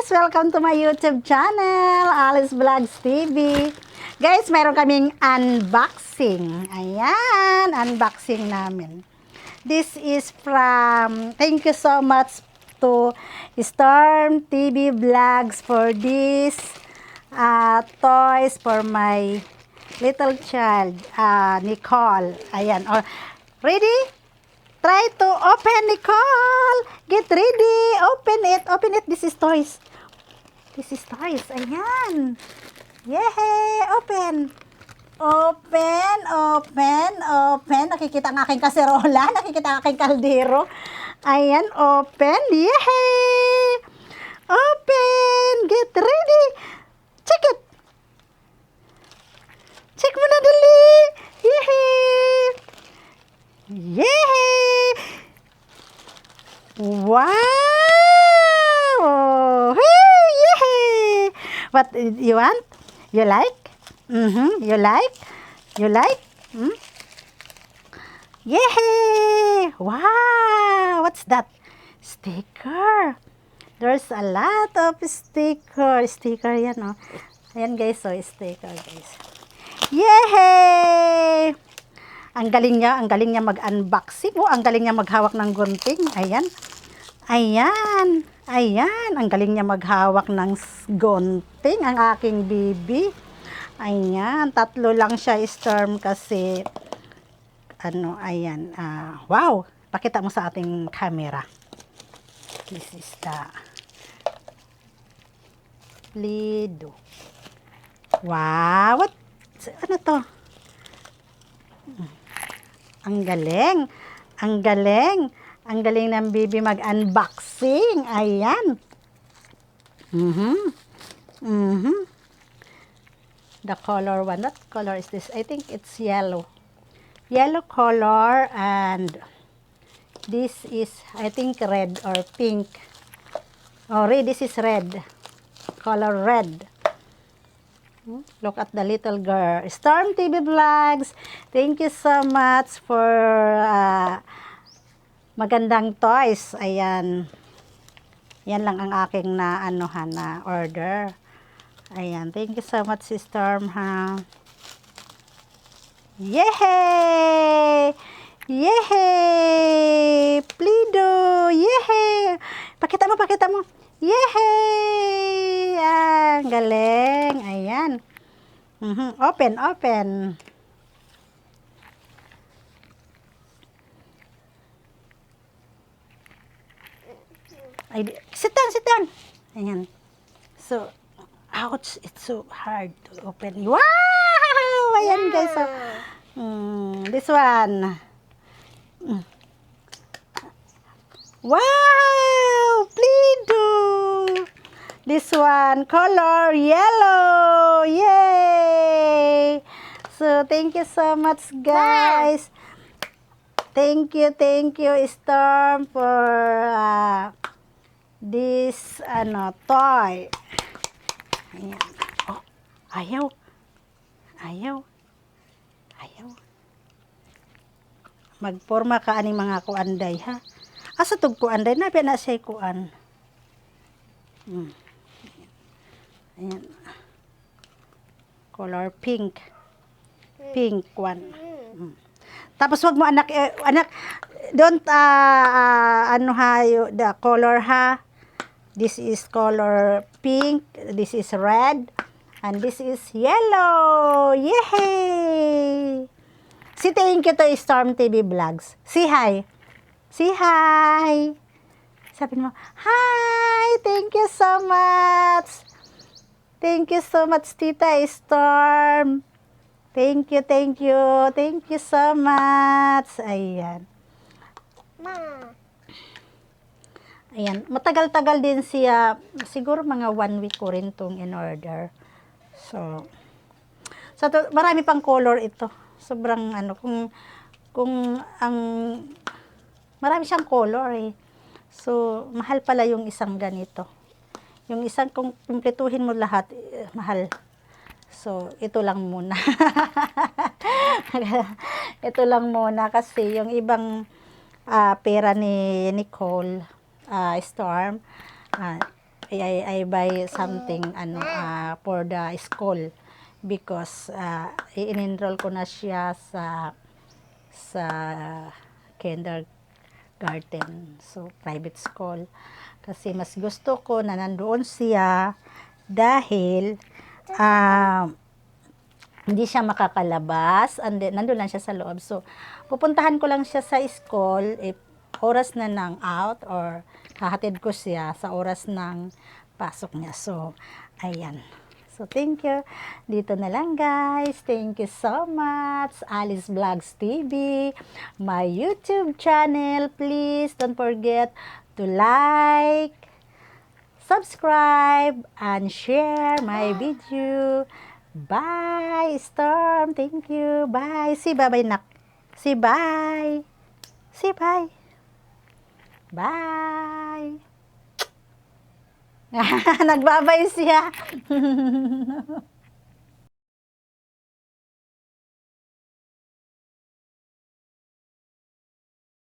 guys! Welcome to my YouTube channel, Alice Vlogs TV. Guys, mayroon kaming unboxing. Ayan, unboxing namin. This is from, thank you so much to Storm TV Vlogs for this toys for my little child, Nicole. Ayan, ready? Try to open, Nicole. Get ready. Open it. Open it. This is toys. This is toys. Ayan. Yehey. Open. Open. Open. Open. Nakikita ang aking kaserola. Nakikita ang aking kaldero. Ayan. Open. Yehey. Open. Get ready. Check it. Check mo na dali. Yehey. Yay! Wow! Hey, yay! What you want? You like? You like? You like? Yay! Wow! What's that? Sticker. There's a lot of sticker. Sticker yan, oh. Ayan guys, so sticker guys. Yay! Ang galing niya mag-unboxing. Oh, ang galing niya maghawak ng gunting. Ayan. Ayan. Ayan. Ang galing niya maghawak ng gunting. Ang aking baby. Ayan. 3 lang siya, Storm, kasi ano, ayan. Wow. Pakita mo sa ating camera. This is the Play-Doh. Wow. What? Ano to? Ang galing. Ang galing. Ang galing ng baby mag-unboxing. Ayan. The color one. What color is this? I think it's yellow. Yellow color, and this is, I think, red or pink. Oh, this is red. Color red. Look at the little girl. Storm TV Vlogs, thank you so much for magandang toys. Ayan. Yan lang ang aking na order. Ayan. Thank you so much, si Storm, ha. Yehey! Yehey! Play-Doh! Yehey! Pakita mo, pakita mo. Yehey! Ang galing. Ayan. Open, open. Sit down, sit down. Ayan. So, ouch, it's so hard to open. Wow! Ayan guys. So, this one. Wow! Play-Doh! This one, color yellow! Yay! So, thank you so much, guys. Thank you, Storm, for this, toy. Ayan. Oh, ayaw. Ayaw. Ayaw. Magporma ka ani mga kuanday, ha? Asa tug kuanday na na siya kuan. Ayan. Color pink. Pink one. Tapos wag mo anak don't the color, ha. This is color pink, this is red, and this is yellow. Yay! Si thank you to Storm TV Vlogs. Say hi. Say hi. Sabi mo, hi! Thank you so much. Thank you so much, Tita Storm. Thank you, thank you. Thank you so much. Ayan. Ayan. Matagal-tagal din siya. Siguro mga 1 week ko rin itong in-order. So marami pang color ito. Sobrang kung ang marami siyang color eh. So, mahal pala yung isang ganito. Yung isang, kung kumpletuhin mo lahat, mahal. So, ito lang muna. Ito lang muna kasi yung ibang pera ni Nicole, Storm, I buy something for the school because i-enroll ko na siya sa kindergarten, so private school, kasi mas gusto ko na nandoon siya dahil hindi siya makakalabas, and then nandoon lang siya sa loob. So pupuntahan ko lang siya sa school if oras na ng out, or hahatid ko siya sa oras ng pasok niya. So ayan. So, thank you. Dito na lang, guys. Thank you so much. Alice Vlogs TV, my YouTube channel. Please don't forget to like, subscribe, and share my video. Bye, Storm. Thank you. Bye. Si bye-bye, nak. Si bye. Si bye. Bye. Nagbabay siya.